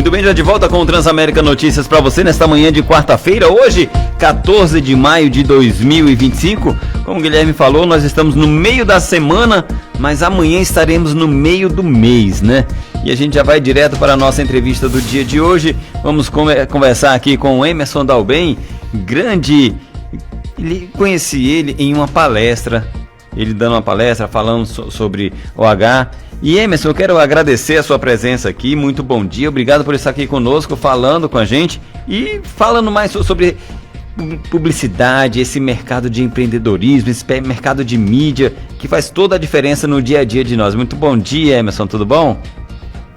Muito bem, já de volta com o Transamérica Notícias para você nesta manhã de quarta-feira, hoje, 14 de maio de 2025. Como o Guilherme falou, nós estamos no meio da semana, mas amanhã estaremos no meio do mês, né? E a gente já vai direto para a nossa entrevista do dia de hoje. Vamos conversar aqui com o Emerson Dalben, conheci ele em uma palestra, ele dando uma palestra falando sobre OH. E Emerson, eu quero agradecer a sua presença aqui, muito bom dia, obrigado por estar aqui conosco, falando com a gente e falando mais sobre publicidade, esse mercado de empreendedorismo, esse mercado de mídia, que faz toda a diferença no dia a dia de nós. Muito bom dia, Emerson, tudo bom?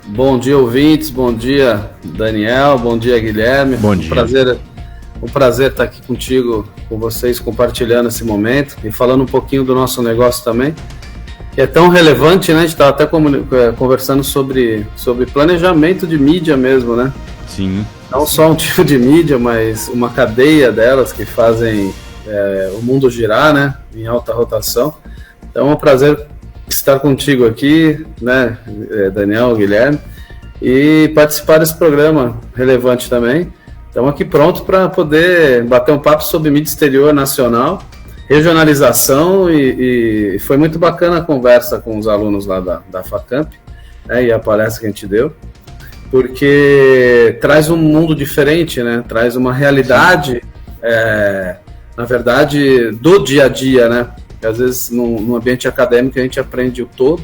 Bom dia, ouvintes, bom dia, Daniel, bom dia, Guilherme. Bom dia. Um prazer estar aqui contigo, com vocês, compartilhando esse momento e falando um pouquinho do nosso negócio também. É tão relevante, né? A gente estava até conversando sobre planejamento de mídia mesmo, né? Sim. Não só um tipo de mídia, mas uma cadeia delas que fazem o mundo girar, né? Em alta rotação. Então é um prazer estar contigo aqui, né? Daniel, Guilherme, e participar desse programa relevante também. Estamos aqui prontos para poder bater um papo sobre mídia exterior nacional, regionalização e foi muito bacana a conversa com os alunos lá da Facamp, né, e a palestra que a gente deu, porque traz um mundo diferente, né, traz uma realidade, na verdade, do dia a dia, né, que às vezes no ambiente acadêmico a gente aprende o todo,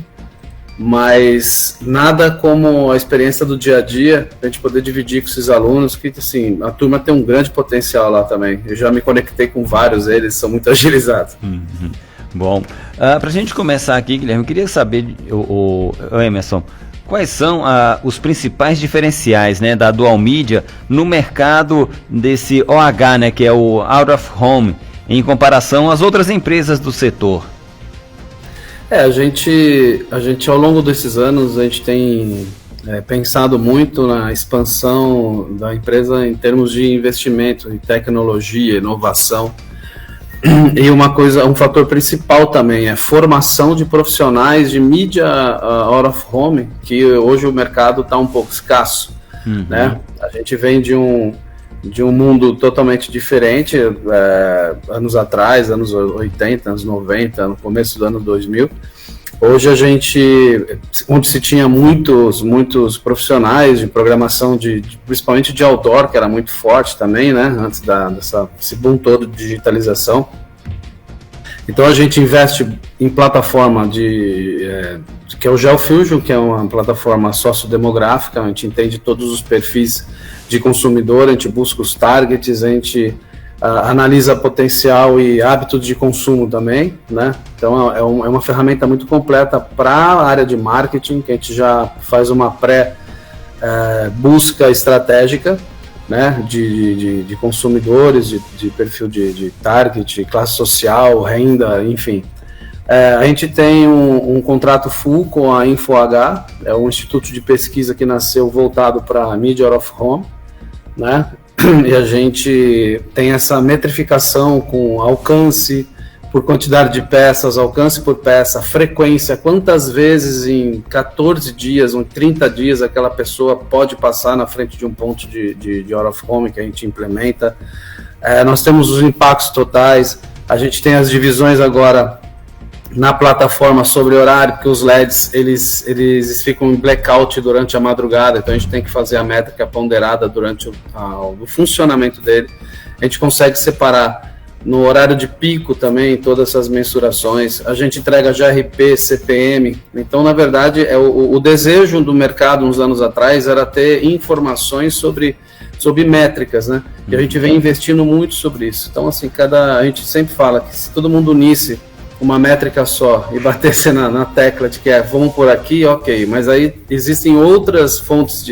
mas nada como a experiência do dia a dia, a gente poder dividir com esses alunos, que assim, a turma tem um grande potencial lá também. Eu já me conectei com vários, eles são muito agilizados. Uhum. Bom, para a gente começar aqui, Guilherme, eu queria saber, o Emerson, quais são os principais diferenciais, né, da Dual Media no mercado desse OH, né, que é o Out of Home, em comparação às outras empresas do setor? A gente ao longo desses anos, a gente tem pensado muito na expansão da empresa em termos de investimento em tecnologia, inovação. E um fator principal também é formação de profissionais de mídia out of home, que hoje o mercado está um pouco escasso. Uhum. Né? A gente vem de um mundo totalmente diferente, anos atrás, anos 80, anos 90, no começo do ano 2000. Hoje onde se tinha muitos profissionais de programação, principalmente de outdoor, que era muito forte também, né, antes desse boom todo de digitalização. Então a gente investe em plataforma que é o GeoFusion, que é uma plataforma sociodemográfica, a gente entende todos os perfis de consumidor, a gente busca os targets, a gente analisa potencial e hábitos de consumo também, né? Então é uma ferramenta muito completa para a área de marketing, que a gente já faz uma busca estratégica, né? De consumidores, de perfil de target, classe social, renda, enfim. A gente tem um contrato full com a InfoH, é um instituto de pesquisa que nasceu voltado para a Media Out of Home, né? E a gente tem essa metrificação com alcance por quantidade de peças, alcance por peça, frequência, quantas vezes em 14 dias ou em 30 dias aquela pessoa pode passar na frente de um ponto de out of home que a gente implementa. Nós temos os impactos totais, a gente tem as divisões agora na plataforma sobre horário, porque os LEDs eles ficam em blackout durante a madrugada, então a gente tem que fazer a métrica ponderada durante o funcionamento dele. A gente consegue separar no horário de pico também todas essas mensurações. A gente entrega GRP, CPM. Então, na verdade, o desejo do mercado uns anos atrás era ter informações sobre métricas, né? E a gente vem investindo muito sobre isso. Então, assim, a gente sempre fala que se todo mundo unisse uma métrica só e batesse na tecla de que vamos por aqui, ok, mas aí existem outras fontes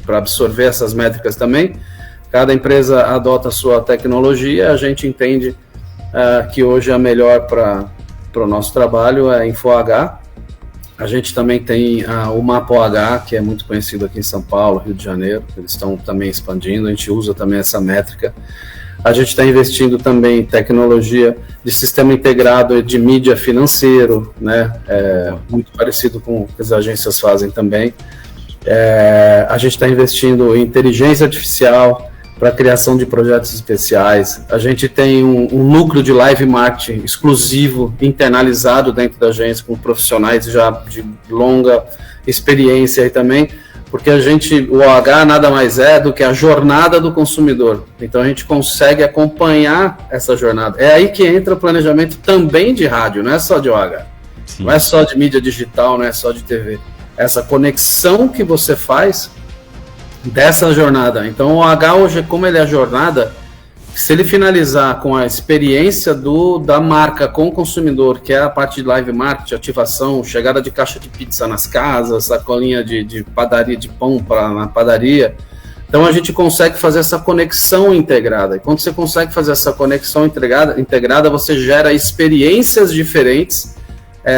para absorver essas métricas também. Cada empresa adota a sua tecnologia, a gente entende que hoje a melhor para o nosso trabalho é a InfoH. A gente também tem o Mapa OH, que é muito conhecido aqui em São Paulo, Rio de Janeiro, eles estão também expandindo, a gente usa também essa métrica. A gente está investindo também em tecnologia de sistema integrado de mídia financeiro, né? Muito parecido com o que as agências fazem também. A gente está investindo em inteligência artificial para a criação de projetos especiais. A gente tem um núcleo de live marketing exclusivo, internalizado dentro da agência, com profissionais já de longa experiência aí também, porque o OH nada mais é do que a jornada do consumidor. Então a gente consegue acompanhar essa jornada. É aí que entra o planejamento também de rádio, não é só de OH. Sim. Não é só de mídia digital, não é só de TV. Essa conexão que você faz dessa jornada. Então o OH hoje, como ele é a jornada, se ele finalizar com a experiência da marca com o consumidor, que é a parte de live marketing, ativação, chegada de caixa de pizza nas casas, sacolinha de padaria, de pão na padaria, então a gente consegue fazer essa conexão integrada. E quando você consegue fazer essa conexão integrada, você gera experiências diferentes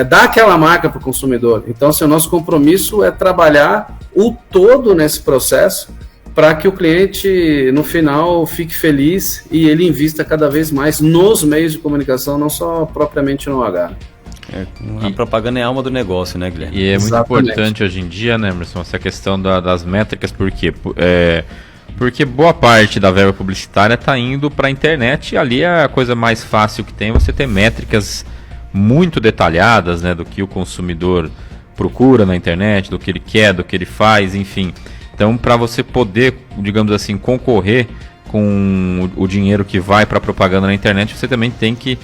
daquela marca para o consumidor. Então, o nosso compromisso é trabalhar o todo nesse processo para que o cliente, no final, fique feliz e ele invista cada vez mais nos meios de comunicação, não só propriamente no OH. A propaganda é a alma do negócio, né, Guilherme? E é muito importante hoje em dia, né, Emerson, essa questão das métricas, por quê? Porque boa parte da verba publicitária está indo para a internet e ali é a coisa mais fácil que tem, você ter métricas muito detalhadas, né, do que o consumidor procura na internet, do que ele quer, do que ele faz, enfim. Então, para você poder, digamos assim, concorrer com o dinheiro que vai para a propaganda na internet, você também tem que,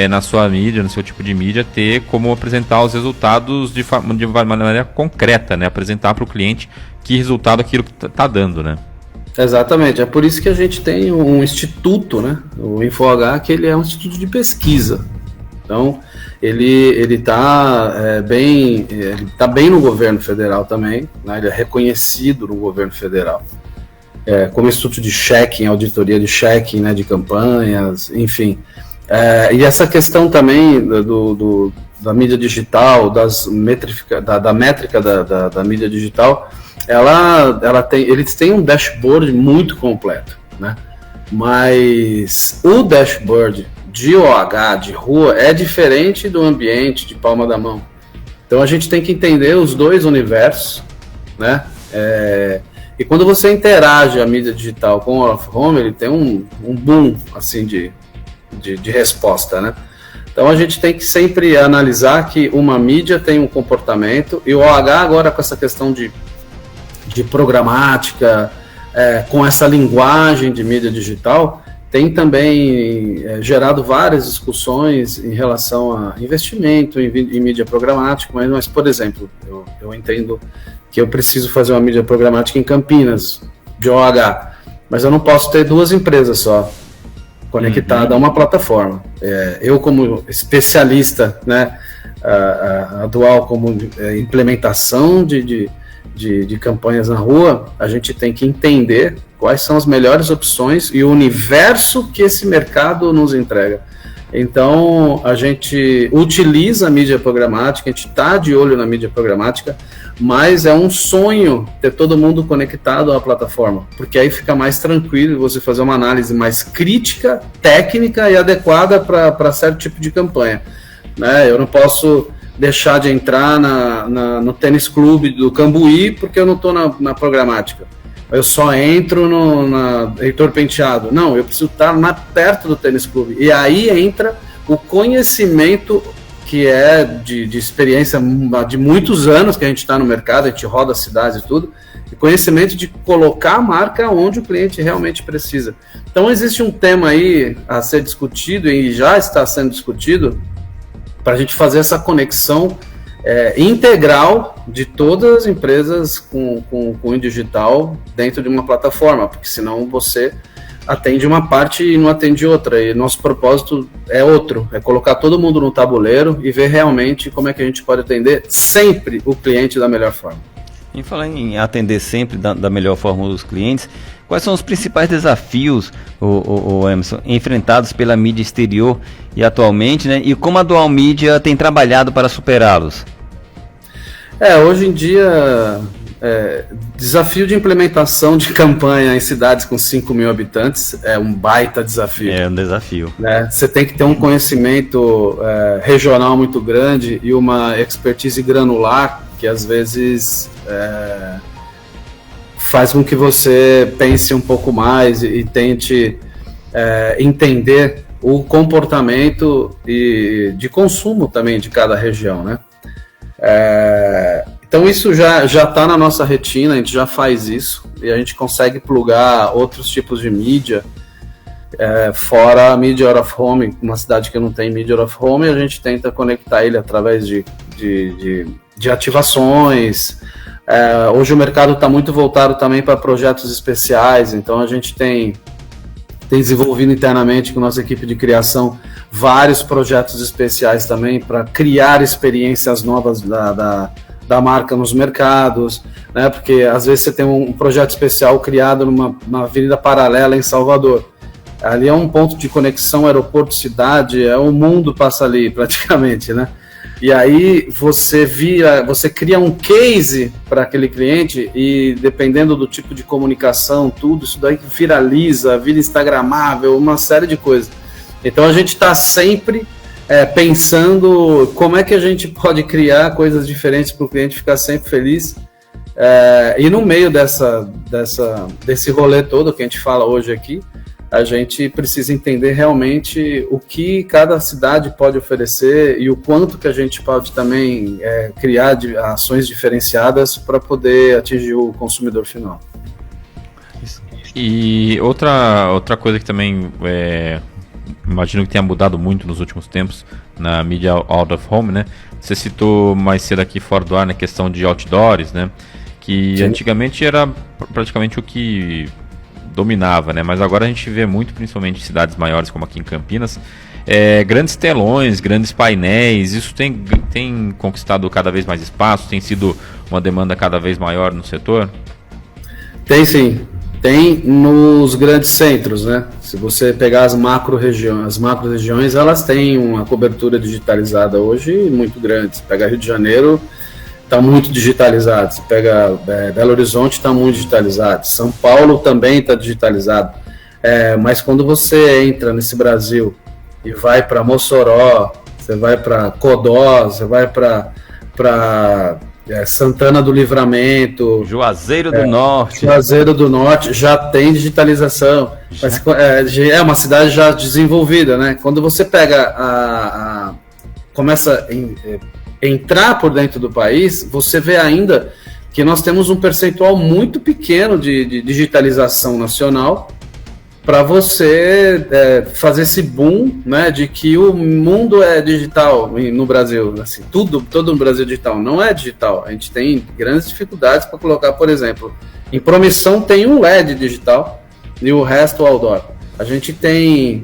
na sua mídia, no seu tipo de mídia, ter como apresentar os resultados de maneira concreta, né? Apresentar para o cliente que resultado aquilo que está dando, né? Exatamente, é por isso que a gente tem um instituto, né? O InfoH, que ele é um instituto de pesquisa. Então, ele está bem no governo federal também, né? Ele é reconhecido no governo federal, como instituto de checking, auditoria de checking, né, de campanhas, enfim. E essa questão também da mídia digital, da métrica da mídia digital, eles têm um dashboard muito completo, né? Mas o dashboard de OH, de rua, é diferente do ambiente de palma da mão. Então a gente tem que entender os dois universos, né? E quando você interage a mídia digital com o out-of-home, ele tem um boom assim, de resposta, né? Então a gente tem que sempre analisar que uma mídia tem um comportamento, e o OH agora com essa questão de programática, com essa linguagem de mídia digital, tem também gerado várias discussões em relação a investimento em mídia programática, mas por exemplo, eu entendo que eu preciso fazer uma mídia programática em Campinas, de OH, mas eu não posso ter duas empresas só conectadas a uma plataforma. Eu, como especialista, né, atual como implementação de campanhas na rua, a gente tem que entender quais são as melhores opções e o universo que esse mercado nos entrega. Então, a gente utiliza a mídia programática, a gente está de olho na mídia programática, mas é um sonho ter todo mundo conectado à plataforma, porque aí fica mais tranquilo você fazer uma análise mais crítica, técnica e adequada para certo tipo de campanha, né? Eu não posso deixar de entrar no tênis clube do Cambuí porque eu não estou na programática. Eu só entro na Heitor Penteado. Não, eu preciso estar perto do tênis clube. E aí entra o conhecimento que é de experiência de muitos anos que a gente está no mercado, a gente roda as cidades e tudo, e conhecimento de colocar a marca onde o cliente realmente precisa. Então existe um tema aí a ser discutido e já está sendo discutido para a gente fazer essa conexão integral de todas as empresas com o digital dentro de uma plataforma, porque senão você atende uma parte e não atende outra, e nosso propósito é outro, é colocar todo mundo no tabuleiro e ver realmente como é que a gente pode atender sempre o cliente da melhor forma. Em falar em atender sempre da melhor forma os clientes, quais são os principais desafios, Emerson, enfrentados pela mídia exterior e atualmente, né? E como a Dual Mídia tem trabalhado para superá-los? Hoje em dia, desafio de implementação de campanha em cidades com 5 mil habitantes é um baita desafio. É um desafio. Né? Você tem que ter um conhecimento regional muito grande e uma expertise granular que às vezes faz com que você pense um pouco mais e tente entender o comportamento de consumo também de cada região, né? Então isso já está na nossa retina, a gente já faz isso e a gente consegue plugar outros tipos de mídia fora a mídia out of home. Uma cidade que não tem mídia out of home, a gente tenta conectar ele através de ativações. Hoje o mercado está muito voltado também para projetos especiais, então a gente tem desenvolvido internamente com nossa equipe de criação vários projetos especiais também para criar experiências novas da marca nos mercados, né? Porque às vezes você tem um projeto especial criado numa avenida paralela em Salvador. Ali é um ponto de conexão aeroporto-cidade, o mundo passa ali praticamente, né? E aí você cria um case para aquele cliente e dependendo do tipo de comunicação, tudo isso daí viraliza, vira instagramável, uma série de coisas. Então a gente está sempre pensando como é que a gente pode criar coisas diferentes para o cliente ficar sempre feliz. E no meio desse rolê todo que a gente fala hoje aqui, a gente precisa entender realmente o que cada cidade pode oferecer e o quanto que a gente pode também criar ações diferenciadas para poder atingir o consumidor final. E outra coisa que também imagino que tenha mudado muito nos últimos tempos na mídia out of home, né? Você citou mais cedo aqui fora do ar na questão de outdoors, né? Que Sim. Antigamente era praticamente o que dominava, né? Mas agora a gente vê muito, principalmente em cidades maiores como aqui em Campinas, grandes telões, grandes painéis. Isso tem conquistado cada vez mais espaço, tem sido uma demanda cada vez maior no setor? Tem sim, tem nos grandes centros, né? Se você pegar as macro-regiões, elas têm uma cobertura digitalizada hoje muito grande. Se pega Rio de Janeiro, está muito digitalizado. Se pega Belo Horizonte, está muito digitalizado. São Paulo também está digitalizado. Mas quando você entra nesse Brasil e vai para Mossoró, você vai para Codó, você vai para Santana do Livramento, Juazeiro do Norte. Juazeiro do Norte já tem digitalização. Mas, é uma cidade já desenvolvida, né? Quando você pega começa entrar por dentro do país, você vê ainda que nós temos um percentual muito pequeno de digitalização nacional para você fazer esse boom, né, de que o mundo é digital no Brasil. Assim, todo no Brasil é digital. Não é digital. A gente tem grandes dificuldades para colocar, por exemplo, em Promissão tem um LED digital e o resto outdoor. A gente tem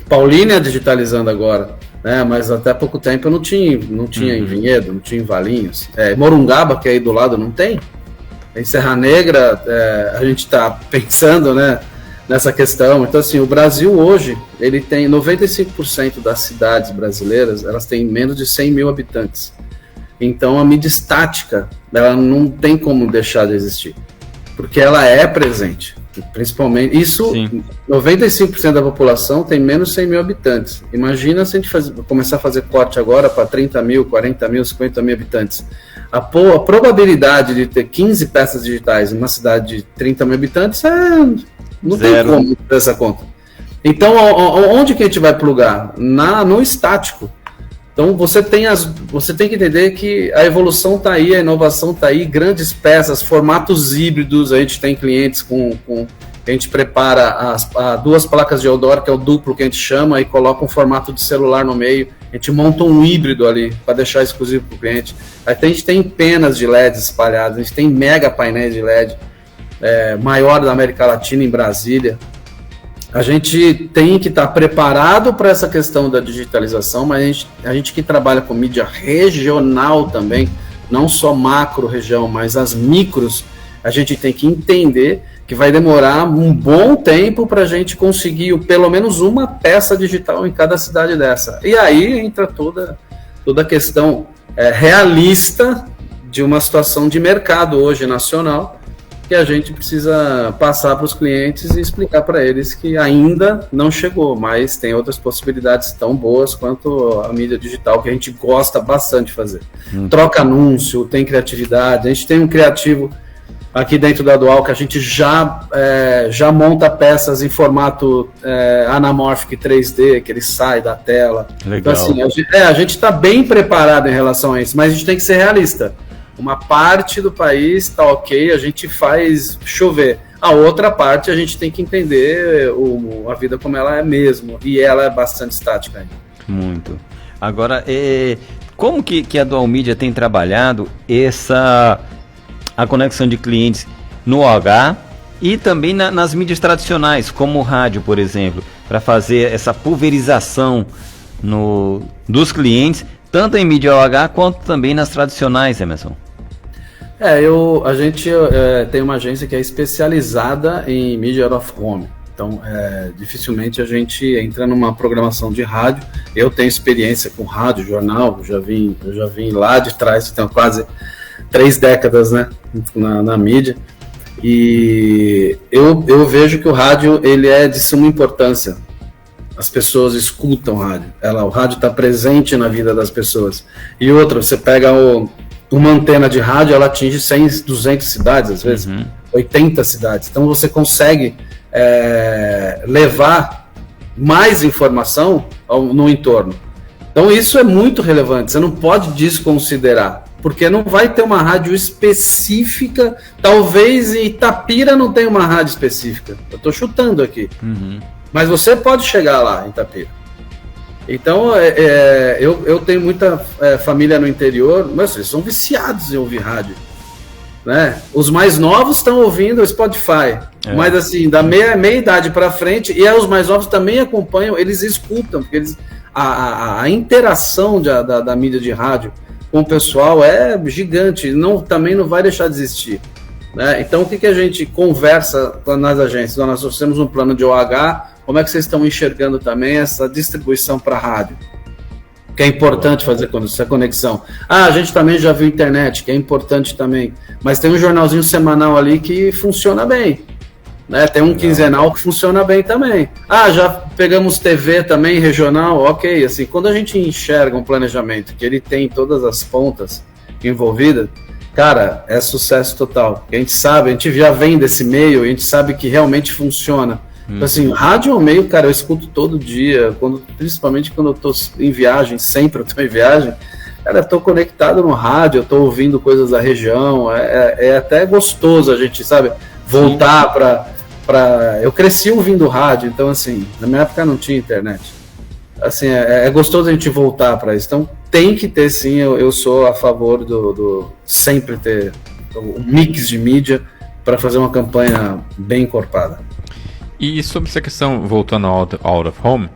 Paulínia digitalizando agora, né, mas até pouco tempo não tinha em Vinhedo, não tinha em Valinhos. Morungaba, que é aí do lado, não tem. Em Serra Negra, a gente está pensando, né, nessa questão. Então, assim, o Brasil hoje, ele tem 95% das cidades brasileiras, elas têm menos de 100 mil habitantes. Então, a mídia estática, ela não tem como deixar de existir, porque ela é presente. Principalmente, isso, Sim. 95% da população tem menos de 100 mil habitantes. Imagina se a gente começar a fazer corte agora para 30 mil, 40 mil, 50 mil habitantes. A probabilidade de ter 15 peças digitais em uma cidade de 30 mil habitantes não Zero. Tem como fazer essa conta. Então, onde que a gente vai plugar? No estático. Então, você tem que entender que a evolução está aí, a inovação está aí, grandes peças, formatos híbridos. A gente tem clientes a gente prepara duas placas de outdoor, que é o duplo que a gente chama, e coloca um formato de celular no meio. A gente monta um híbrido ali para deixar exclusivo para o cliente. Aí a gente tem penas de LED espalhadas, a gente tem mega painéis de LED. Maior da América Latina, em Brasília. A gente tem que estar preparado para essa questão da digitalização, mas a gente que trabalha com mídia regional também, não só macro região, mas as micros, a gente tem que entender que vai demorar um bom tempo para a gente conseguir pelo menos uma peça digital em cada cidade dessa. E aí entra toda a questão realista de uma situação de mercado hoje nacional, que a gente precisa passar para os clientes e explicar para eles que ainda não chegou, mas tem outras possibilidades tão boas quanto a mídia digital, que a gente gosta bastante de fazer. Troca anúncio, tem criatividade, a gente tem um criativo aqui dentro da Dual, que a gente já monta peças em formato anamorphic 3D, que ele sai da tela. Legal. Então, assim, a gente está bem preparado em relação a isso, mas a gente tem que ser realista. Uma parte do país está ok, a gente faz chover. A outra parte a gente tem que entender a vida como ela é mesmo, e ela é bastante estática ainda. Muito. Agora, como que a Dual Media tem trabalhado a conexão de clientes no OH e também nas mídias tradicionais, como o rádio, por exemplo, para fazer essa pulverização dos clientes, tanto em mídia OH quanto também nas tradicionais, Emerson? A gente tem uma agência que é especializada em mídia out of home. Então, dificilmente a gente entra numa programação de rádio. Eu tenho experiência com rádio, jornal, eu já vim lá de trás, então quase 3 décadas, né, na mídia. E eu vejo que o rádio ele é de suma importância. As pessoas escutam o rádio. O rádio está presente na vida das pessoas. E outra, você pega uma antena de rádio, ela atinge 100, 200 cidades, às vezes, 80 cidades. Então você consegue levar mais informação no entorno. Então isso é muito relevante, você não pode desconsiderar, porque não vai ter uma rádio específica, talvez em Itapira não tenha uma rádio específica, eu estou chutando aqui, mas você pode chegar lá em Itapira. Então eu tenho muita família no interior, mas eles são viciados em ouvir rádio, né? Os mais novos estão ouvindo o Spotify, mas assim, da meia idade para frente, e os mais novos também acompanham, eles escutam, porque a interação da mídia de rádio com o pessoal é gigante, também não vai deixar de existir, né? Então o que a gente conversa nas agências? Nós temos um plano de OH, como é que vocês estão enxergando também essa distribuição para a rádio? Que é importante fazer essa conexão. A gente também já viu internet, que é importante também, mas tem um jornalzinho semanal ali que funciona bem, né? Tem um quinzenal que funciona bem também. Já pegamos TV também, regional, ok. Assim, quando a gente enxerga um planejamento que ele tem todas as pontas envolvidas, cara, é sucesso total. A gente sabe, a gente já vem desse meio, a gente sabe que realmente funciona. Então, assim, rádio é um meio, cara, eu escuto todo dia, principalmente quando eu tô em viagem, sempre eu tô em viagem, cara, eu tô conectado no rádio, eu tô ouvindo coisas da região, é até gostoso a gente, sabe, voltar eu cresci ouvindo rádio, então, assim, na minha época não tinha internet. Assim, é gostoso a gente voltar para isso, então tem que ter, sim, eu sou a favor do sempre ter um mix de mídia para fazer uma campanha bem encorpada. E sobre essa questão, voltando ao out of home,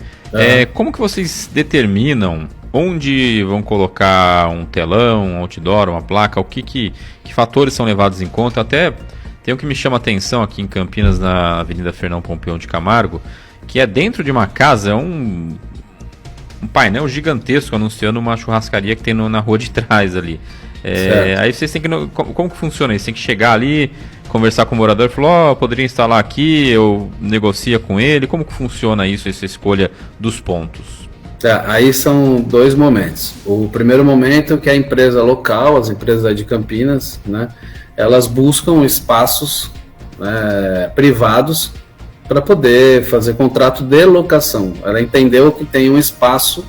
como que vocês determinam onde vão colocar um telão, um outdoor, uma placa, que fatores são levados em conta? Até tem um que me chama a atenção aqui em Campinas, na Avenida Fernão Pompeu de Camargo, que é dentro de uma casa, um painel gigantesco anunciando uma churrascaria que tem na rua de trás ali. Aí vocês têm que... Como que funciona isso? Tem que chegar ali, conversar com o morador, falar, poderia instalar aqui, eu negocia com ele. Como que funciona isso, essa escolha dos pontos? Aí são 2 momentos. O primeiro momento que a empresa local, as empresas aí de Campinas, né, elas buscam espaços privados para poder fazer contrato de locação. Ela entendeu que tem um espaço,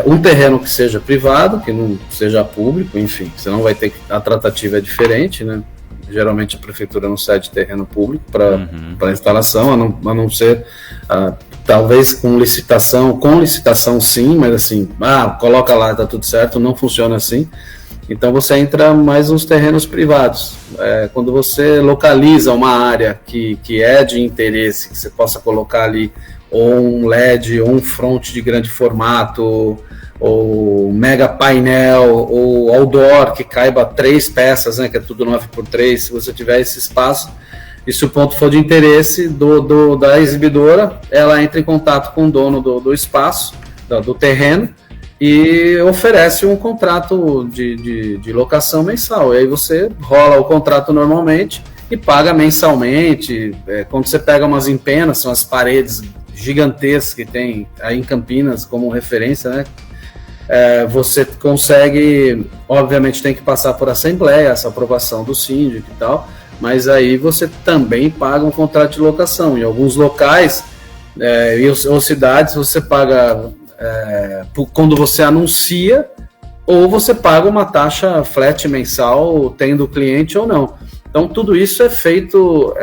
um terreno que seja privado, que não seja público, enfim, senão vai ter a tratativa é diferente, né? Geralmente a prefeitura não cede terreno público para instalação, a não ser talvez com licitação sim, mas assim, coloca lá, tá tudo certo, não funciona assim. Então você entra mais nos terrenos privados. Quando você localiza uma área que é de interesse, que você possa colocar ali ou um LED, ou um front de grande formato, ou mega painel, ou outdoor que caiba 3 peças, né, que é tudo 9x3, se você tiver esse espaço, e se o ponto for de interesse da exibidora, ela entra em contato com o dono do espaço, do terreno, e oferece um contrato de locação mensal. E aí você rola o contrato normalmente e paga mensalmente. Quando você pega umas empenas, são as paredes gigantescas que tem aí em Campinas como referência, né? Você consegue, obviamente tem que passar por assembleia, essa aprovação do síndico e tal, mas aí você também paga um contrato de locação. Em alguns locais ou cidades você paga quando você anuncia, ou você paga uma taxa flat mensal, tendo cliente ou não. Então, tudo isso é feito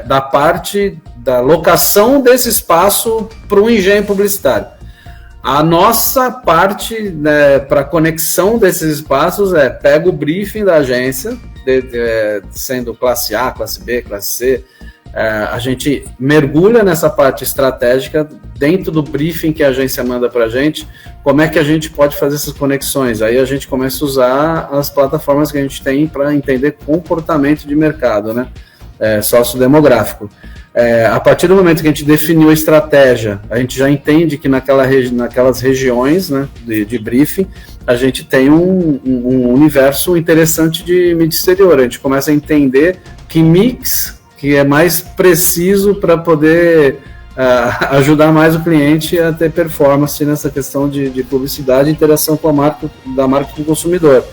da parte da locação desse espaço para o engenho publicitário. A nossa parte, né, para conexão desses espaços pega o briefing da agência, sendo classe A, classe B, classe C, a gente mergulha nessa parte estratégica dentro do briefing que a agência manda para a gente, como é que a gente pode fazer essas conexões. Aí a gente começa a usar as plataformas que a gente tem para entender comportamento de mercado, né? Sociodemográfico. A partir do momento que a gente definiu a estratégia, a gente já entende que naquelas regiões, né, de briefing, a gente tem um universo interessante de mídia exterior. A gente começa a entender que mix que é mais preciso para poder ajudar mais o cliente a ter performance nessa questão de publicidade e interação com da marca com o consumidor.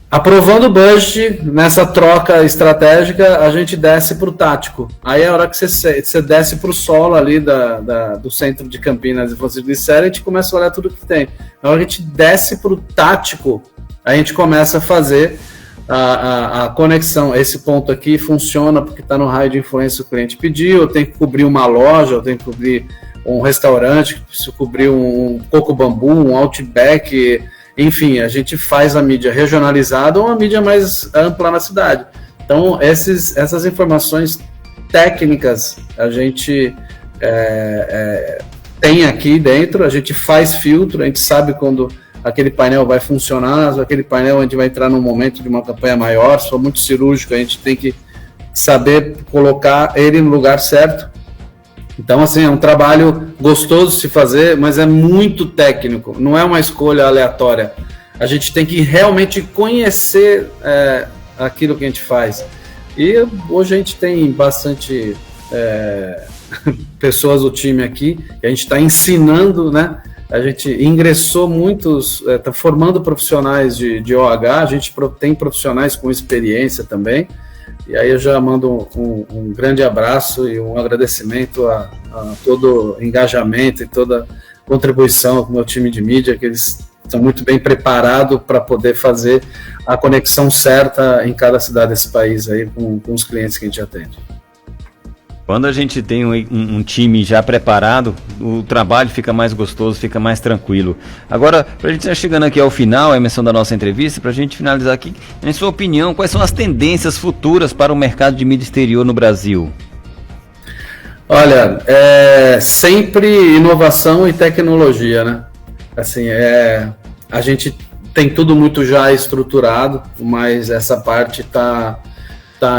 Aprovando o budget, nessa troca estratégica, a gente desce para o tático. Aí é a hora que você desce para o solo ali do centro de Campinas e Francisco de Sena, a gente começa a olhar tudo que tem. Na hora que a gente desce para o tático, a gente começa a fazer a conexão. Esse ponto aqui funciona porque está no raio de influência que o cliente pediu, eu tenho que cobrir uma loja, eu tenho que cobrir um restaurante, preciso cobrir um coco bambu, um outback, enfim, a gente faz a mídia regionalizada ou uma mídia mais ampla na cidade. Então, essas informações técnicas a gente tem aqui dentro, a gente faz filtro, a gente sabe quando aquele painel vai funcionar, aquele painel a gente vai entrar num momento de uma campanha maior, se for muito cirúrgico, a gente tem que saber colocar ele no lugar certo. Então, assim, é um trabalho gostoso de se fazer, mas é muito técnico, não é uma escolha aleatória. A gente tem que realmente conhecer aquilo que a gente faz. E hoje a gente tem bastante pessoas do time aqui, que a gente está ensinando, né? A gente ingressou muitos, está formando profissionais de OH, a gente tem profissionais com experiência também, e aí eu já mando um grande abraço e um agradecimento a todo o engajamento e toda contribuição do meu time de mídia, que eles estão muito bem preparados para poder fazer a conexão certa em cada cidade desse país aí com os clientes que a gente atende. Quando a gente tem um time já preparado, o trabalho fica mais gostoso, fica mais tranquilo. Agora, para a gente estar chegando aqui ao final, a emissão da nossa entrevista, para a gente finalizar aqui, em sua opinião, quais são as tendências futuras para o mercado de mídia exterior no Brasil? Olha, sempre inovação e tecnologia, né? Assim, a gente tem tudo muito já estruturado, mas essa parte está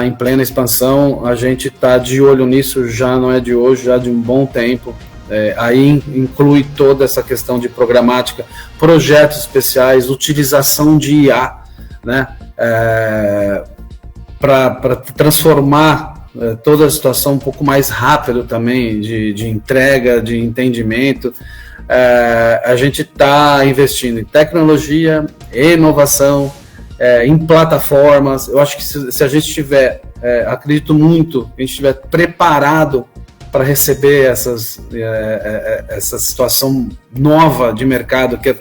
em plena expansão, a gente está de olho nisso, já não é de hoje, já de um bom tempo. Aí inclui toda essa questão de programática, projetos especiais, utilização de IA, né, para transformar toda a situação um pouco mais rápido também, de entrega, de entendimento. A gente está investindo em tecnologia, inovação, em plataformas. Eu acho que se a gente estiver, acredito muito, a gente estiver preparado para receber essa situação nova de mercado, que é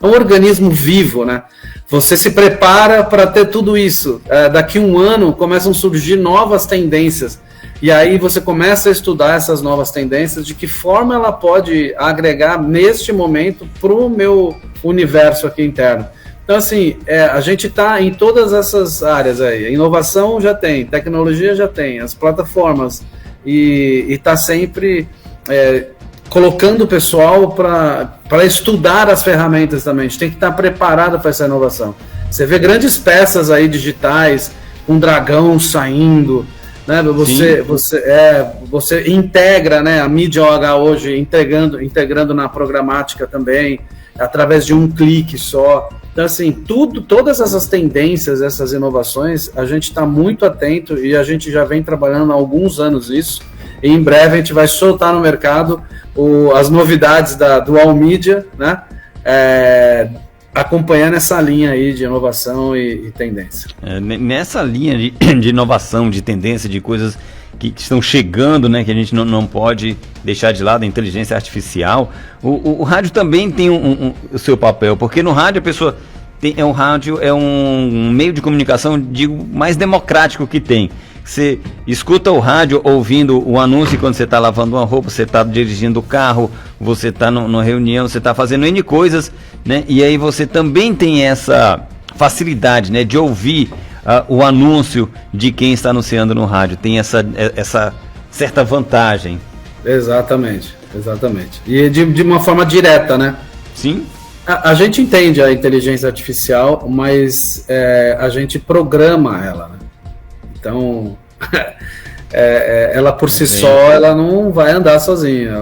um organismo vivo, né? Você se prepara para ter tudo isso. Daqui a um ano começam a surgir novas tendências, e aí você começa a estudar essas novas tendências, de que forma ela pode agregar neste momento para o meu universo aqui interno. Então, assim, a gente está em todas essas áreas aí. A inovação já tem, tecnologia já tem, as plataformas, e está sempre colocando o pessoal para estudar as ferramentas também. A gente tem que estar preparado para essa inovação. Você vê grandes peças aí digitais, um dragão saindo, né? Você integra, né, a mídia OH hoje, integrando na programática também, através de um clique só. Então, assim, todas essas tendências, essas inovações, a gente está muito atento, e a gente já vem trabalhando há alguns anos isso, e em breve a gente vai soltar no mercado as novidades da Dual Media, né? acompanhando essa linha aí de inovação e tendência. Nessa linha de inovação, de tendência, de coisas que estão chegando, né, que a gente não pode deixar de lado, a inteligência artificial, o rádio também tem o seu papel, porque no rádio a pessoa o rádio é um meio de comunicação, digo, mais democrático que tem. Você escuta o rádio ouvindo o anúncio quando você está lavando uma roupa, você está dirigindo o carro, você está numa reunião, você está fazendo N coisas, né? E aí você também tem essa facilidade, né, de ouvir o anúncio de quem está anunciando no rádio. Tem essa certa vantagem. Exatamente. E de uma forma direta, né? Sim. A gente entende a inteligência artificial, mas a gente programa ela, né? Então, ela por si só, ela não vai andar sozinha.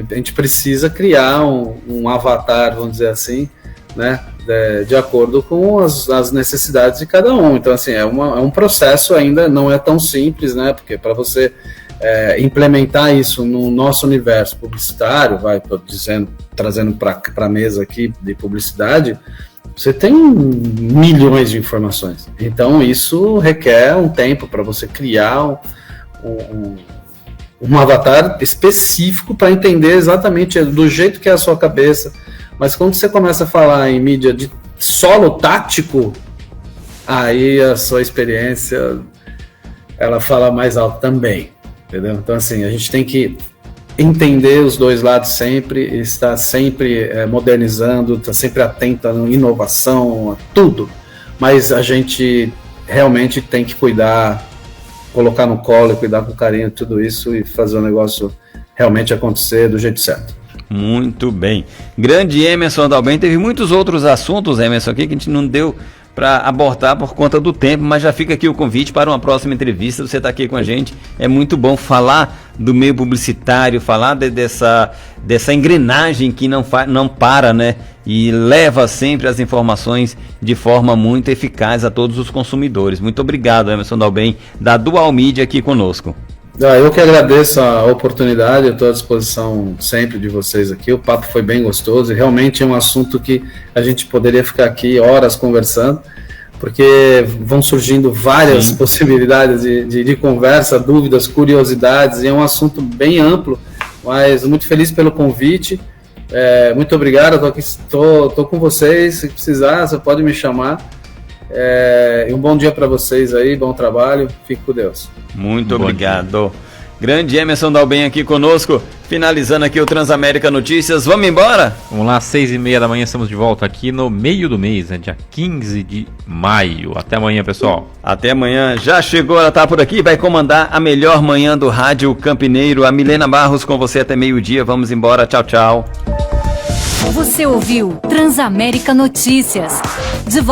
A gente precisa criar um avatar, vamos dizer assim, né, de acordo com as necessidades de cada um. Então, assim, é um processo ainda, não é tão simples, né, porque para você implementar isso no nosso universo publicitário, trazendo para a mesa aqui de publicidade, você tem milhões de informações. Então, isso requer um tempo para você criar um avatar específico para entender exatamente do jeito que é a sua cabeça. Mas quando você começa a falar em mídia de solo tático, aí a sua experiência ela fala mais alto também, entendeu? Então, assim, a gente tem que entender os dois lados sempre, estar sempre modernizando, estar sempre atento à inovação, a tudo, mas a gente realmente tem que cuidar, colocar no colo, cuidar com carinho tudo isso e fazer o negócio realmente acontecer do jeito certo. Muito bem. Grande Emerson Dalben. Teve muitos outros assuntos, Emerson, aqui que a gente não deu para abordar por conta do tempo, mas já fica aqui o convite para uma próxima entrevista. Você está aqui com a gente, é muito bom falar do meio publicitário, falar dessa engrenagem que não para, né? E leva sempre as informações de forma muito eficaz a todos os consumidores. Muito obrigado, Emerson Dalben, da Dual Media, aqui conosco. Eu que agradeço a oportunidade, eu estou à disposição sempre de vocês aqui, o papo foi bem gostoso e realmente é um assunto que a gente poderia ficar aqui horas conversando, porque vão surgindo várias possibilidades de conversa, dúvidas, curiosidades, e é um assunto bem amplo, mas muito feliz pelo convite, muito obrigado, estou com vocês, se precisar você pode me chamar. E um bom dia para vocês aí, bom trabalho, fique com Deus. Muito obrigado. Grande Emerson Dalben aqui conosco, finalizando aqui o Transamérica Notícias. Vamos embora? Vamos lá, 6h30 da manhã, estamos de volta aqui no meio do mês, né, dia 15 de maio. Até amanhã, pessoal. Até amanhã. Já chegou, ela tá por aqui, vai comandar a melhor manhã do Rádio Campineiro. A Milena Barros com você até meio-dia. Vamos embora, tchau, tchau. Você ouviu Transamérica Notícias.